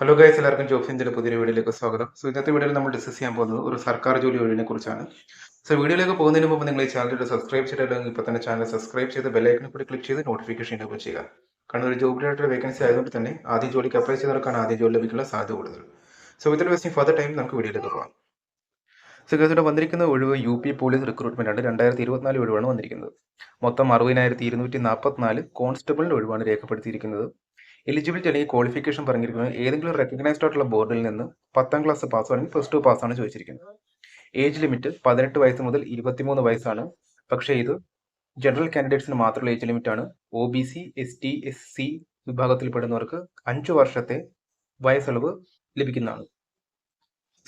Hello guys, എല്ലാവർക്കും jobs ഇന്ത്യയുടെ പുതിയ വീഡിയോയിലേക്ക് സ്വാഗതം. ഇന്നത്തെ വീഡിയോയിൽ നമ്മൾ ഡിസ്കസ് ചെയ്യാൻ പോകുന്നത് ഒരു സർക്കാർ ജോലി ഒഴിവിനെ കുറിച്ചാണ്. വീഡിയോയിലേക്ക് പോകുന്നതിന് മുമ്പ് നിങ്ങൾ ഈ ചാനൽ സബ്സ്ക്രൈബ് ചെയ്തിട്ടുണ്ടെങ്കിൽ ഇപ്പോൾ തന്നെ ചാനൽ സബ്സ്ക്രൈബ് ചെയ്ത് ബെല്ലൈക്കണിൽ കൂടി ക്ലിക്ക് ചെയ്ത് നോട്ടിഫിക്കേഷൻ എനേബിൾ ചെയ്യുക. കാരണം ഒരു ജോബ് റിലേറ്റഡ് വേക്കൻസി ആയതുകൊണ്ട് തന്നെ ആദ്യം ജോലിക്ക് അപ്ലൈ ചെയ്തവർക്കാണ് ആദ്യം ജോലി ലഭിക്കാനുള്ള സാധ്യത കൂടുതൽ. വിത്തൗട്ട് വേസ്റ്റിംഗ് ഫർദർ ടൈം നമുക്ക് വീഡിയോയിലേക്ക് പോകാം. ഇവിടെ വന്നിരിക്കുന്ന ഒഴിവ് UP പോലീസ് റിക്രൂട്ട്മെന്റ് ആണ്. 2024 ഒഴിവാണ് വന്നിരിക്കുന്നത്. മൊത്തം 60,244 കോൺസ്റ്റബിളിന്റെ ഒഴിവാണ് രേഖപ്പെടുത്തിയിരിക്കുന്നത്. എലിജിബിലിറ്റി അല്ലെങ്കിൽ ക്വാളിഫിക്കേഷൻ പറഞ്ഞിരിക്കുന്നത് ഏതെങ്കിലും റെക്കഗ്നൈസ്ഡ് ആയിട്ടുള്ള ബോർഡിൽ നിന്ന് 10ാം ക്ലാസ് പാസ് അല്ലെങ്കിൽ +2 പാസ്സാണ് ചോദിച്ചിരിക്കുന്നത്. ഏജ് ലിമിറ്റ് 18 വയസ്സ് മുതൽ 23 വയസ്സാണ്. പക്ഷേ ഇത് ജനറൽ കാൻഡിഡേറ്റ്സിന് മാത്രമുള്ള ഏജ് ലിമിറ്റ് ആണ്. OBC, ST, SC വിഭാഗത്തിൽപ്പെടുന്നവർക്ക് 5 വർഷത്തെ വയസ്സളവ് ലഭിക്കുന്നതാണ്.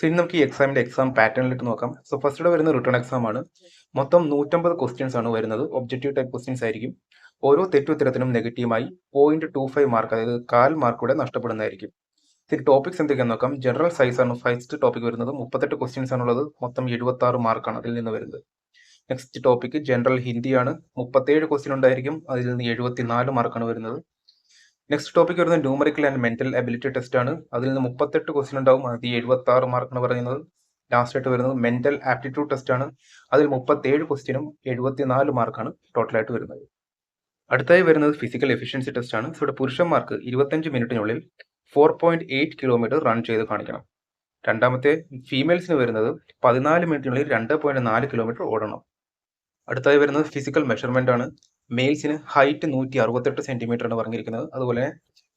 ഇനി നമുക്ക് ഈ എക്സാം പാറ്റേണിലിട്ട് നോക്കാം. ഫസ്റ്റ് വരുന്ന റിട്ടേൺ എക്സാം ആണ്. മൊത്തം 150 ക്വസ്റ്റ്യൻസ് ആണ് വരുന്നത്. ഒബ്ജക്റ്റീവ് ടൈപ്പ് ക്വസ്റ്റ്യൻസ് ആയിരിക്കും. ഓരോ തെറ്റുത്തരത്തിനും നെഗറ്റീവായി 0.25 മാർക്ക്, അതായത് 1/4 മാർക്ക് കൂടെ നഷ്ടപ്പെടുന്നതായിരിക്കും. ടോപ്പിക്സ് എന്തൊക്കെയാണെന്ന് നോക്കാം. ജനറൽ സയൻസ് ആണ് ഫസ്റ്റ് ടോപ്പിക് വരുന്നത്. 38 ക്വസ്റ്റ്യൻസ് ആണുള്ളത്. മൊത്തം 76 മാർക്കാണ് അതിൽ നിന്ന് വരുന്നത്. നെക്സ്റ്റ് ടോപ്പിക് ജനറൽ ഹിന്ദിയാണ്. 37 ക്വസ്റ്റ്യൻ ഉണ്ടായിരിക്കും. അതിൽ നിന്ന് 74 മാർക്കാണ് വരുന്നത്. നെക്സ്റ്റ് ടോപ്പിക് വരുന്നത് numerical and mental ability test ആണ്. അതിൽ നിന്ന് 38 ക്വസ്റ്റ്യൻ ഉണ്ടാവും. അത് 76 മാർക്കാണ് പറയുന്നത്. ലാസ്റ്റ് ആയിട്ട് വരുന്നത് മെന്റൽ ആപ്റ്റിറ്റ്യൂഡ് ടെസ്റ്റ് ആണ്. അതിൽ 37 ക്വസ്റ്റ്യനും 74 മാർക്കാണ് ടോട്ടലായിട്ട് വരുന്നത്. അടുത്തായി വരുന്നത് ഫിസിക്കൽ എഫിഷ്യൻസി ടെസ്റ്റ് ആണ്. ഇവിടെ പുരുഷന്മാർക്ക് 25 മിനിറ്റിനുള്ളിൽ 4.8 കിലോമീറ്റർ റൺ ചെയ്ത് കാണിക്കണം. രണ്ടാമത്തെ ഫീമെയിൽസിന് വരുന്നത് 14 മിനിറ്റിനുള്ളിൽ 2.4 കിലോമീറ്റർ ഓടണം. അടുത്തായി വരുന്നത് ഫിസിക്കൽ മെഷർമെന്റ് ആണ്. മെയിൽസിന് ഹൈറ്റ് 168 സെന്റിമീറ്റർ ആണ് പറഞ്ഞിരിക്കുന്നത്. അതുപോലെ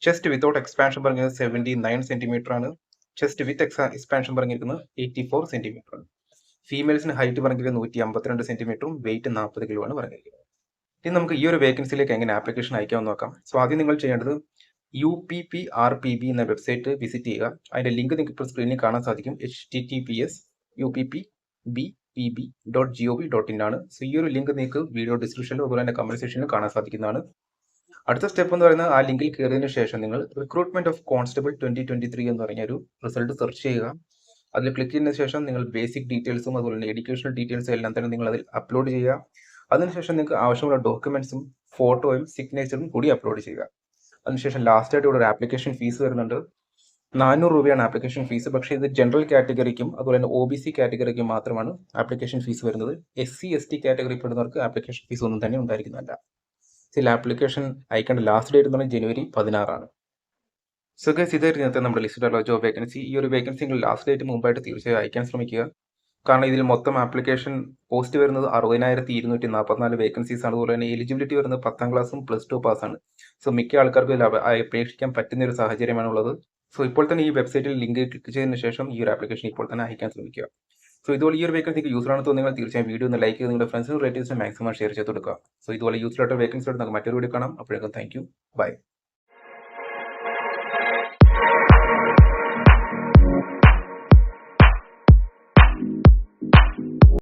ചെസ്റ്റ് വിത്തൗട്ട് എക്സ്പാൻഷൻ പറഞ്ഞത് 79 സെന്റിമീറ്റർ ആണ്. ചെസ്റ്റ് വിത്ത് എക്സ്പാൻഷൻ പറഞ്ഞിരിക്കുന്നത് 84 സെന്റിമീറ്റർ ആണ്. ഫീമെയിൽസിന് ഹൈറ്റ് പറഞ്ഞിരിക്കുന്നത് 152 സെന്റിമീറ്ററും വെയിറ്റ് 40 കിലോ ആണ് പറഞ്ഞിരിക്കുന്നത്. ഇനി നമുക്ക് ഈ ഒരു വേക്കൻസിയിലേക്ക് എങ്ങനെ ആപ്ലിക്കേഷൻ അയക്കാമെന്ന് നോക്കാം. ആദ്യം നിങ്ങൾ ചെയ്യേണ്ടത് UPPRPB എന്ന വെബ്സൈറ്റ് വിസിറ്റ് ചെയ്യുക. അതിന്റെ ലിങ്ക് നിങ്ങൾക്ക് ഇപ്പോൾ സ്ക്രീനിൽ കാണാൻ സാധിക്കും. https://UPPBPB.gov.in ആണ്. ഈ ഒരു ലിങ്ക് നിങ്ങൾക്ക് വീഡിയോ ഡിസ്ക്രിപ്ഷനിലും അതുപോലെ തന്നെ കമന്റ് സെക്ഷനിലും കാണാൻ സാധിക്കുന്നതാണ്. അടുത്ത സ്റ്റെപ്പ് എന്ന് പറയുന്നത് ആ ലിങ്കിൽ കയറിയതിനു ശേഷം നിങ്ങൾ റിക്രൂട്ട്മെന്റ് ഓഫ് കോൺസ്റ്റബിൾ 2023 എന്ന് പറഞ്ഞ ഒരു റിസൾട്ട് സെർച്ച് ചെയ്യുക. അതിൽ ക്ലിക്ക് ചെയ്യുന്ന ശേഷം നിങ്ങൾ ബേസിക് ഡീറ്റെയിൽസും അതുപോലെ തന്നെ എഡ്യൂക്കേഷണൽ ഡീറ്റെയിൽസും എല്ലാം തന്നെ നിങ്ങൾ അതിൽ അപ്ലോഡ് ചെയ്യുക. അതിനുശേഷം നിങ്ങൾക്ക് ആവശ്യമുള്ള ഡോക്യുമെന്റ്സും ഫോട്ടോയും സിഗ്നേച്ചറും കൂടി അപ്ലോഡ് ചെയ്യുക. അതിനുശേഷം ലാസ്റ്റ് ആയിട്ട് ഇവിടെ ഒരു ആപ്ലിക്കേഷൻ ഫീസ് വരുന്നുണ്ട്. 400 രൂപയാണ് ആപ്ലിക്കേഷൻ ഫീസ്. പക്ഷേ ഇത് ജനറൽ കാറ്റഗറിക്കും അതുപോലെ തന്നെ OBC കാറ്റഗറിക്കും മാത്രമാണ് ആപ്ലിക്കേഷൻ ഫീസ് വരുന്നത്. SC ST കാറ്റഗറി പെടുന്നവർക്ക് ആപ്ലിക്കേഷൻ ഫീസ് ഒന്നും തന്നെ ഉണ്ടായിരിക്കുന്നതല്ല. ഇതിൽ ആപ്ലിക്കേഷൻ അയക്കേണ്ട ലാസ്റ്റ് ഡേറ്റ് എന്ന് പറഞ്ഞാൽ January 16 ആണ്. ഗൈസ്, ഇതായിരുന്നു ഇന്നത്തെ നമ്മുടെ ലിസ്റ്റിലുള്ള ജോബ് വേക്കൻസി. ഈ ഒരു വേക്കൻസി നിങ്ങൾ ലാസ്റ്റ് ഡേറ്റ് മുമ്പായിട്ട് തീർച്ചയായും അയക്കാൻ ശ്രമിക്കുക. കാരണം ഇതിൽ മൊത്തം ആപ്ലിക്കേഷൻ പോസ്റ്റ് വരുന്നത് 60,244 വേക്കൻസീസ് ആണ്. അതുപോലെ തന്നെ എലിജിബിലിറ്റി വരുന്നത് 10ാം ക്ലാസ്സും +2 പാസ്സാണ്. മിക്ക ആൾക്കാർക്കും അപേക്ഷിക്കാൻ പറ്റുന്ന ഒരു സാഹചര്യമാണ് ഉള്ളത്. ഇപ്പോൾ തന്നെ ഈ വെബ്സൈറ്റിൽ ലിങ്ക് ക്ലിക്ക് ചെയ്തതിനു ശേഷം ഈ ഒരു ആപ്ലിക്കേഷൻ ഇപ്പോൾ തന്നെ അയക്കാൻ ശ്രമിക്കുക. ഇതുപോലെ ഈ ഒരു വേക്കൻസിക്ക് യൂസ്ഫുൾ ആണെന്ന് തോന്നുന്നത് തീർച്ചയായും വീഡിയോ ഒന്ന് ലൈക്ക് ചെയ്ത് നിങ്ങളുടെ ഫ്രണ്ട്സിനും റിലേറ്റീവ്സിനും മാക്സിമം ഷെയർ ചെയ്ത് കൊടുക്കുക. ഇതുപോലെ യൂസ്ഫുൾ ആയിട്ട് വേക്കൻസി നമുക്ക് മറ്റൊരു വീഡിയോ കാണാം. അപ്പോഴേക്കും താങ്ക് യു, ബൈ.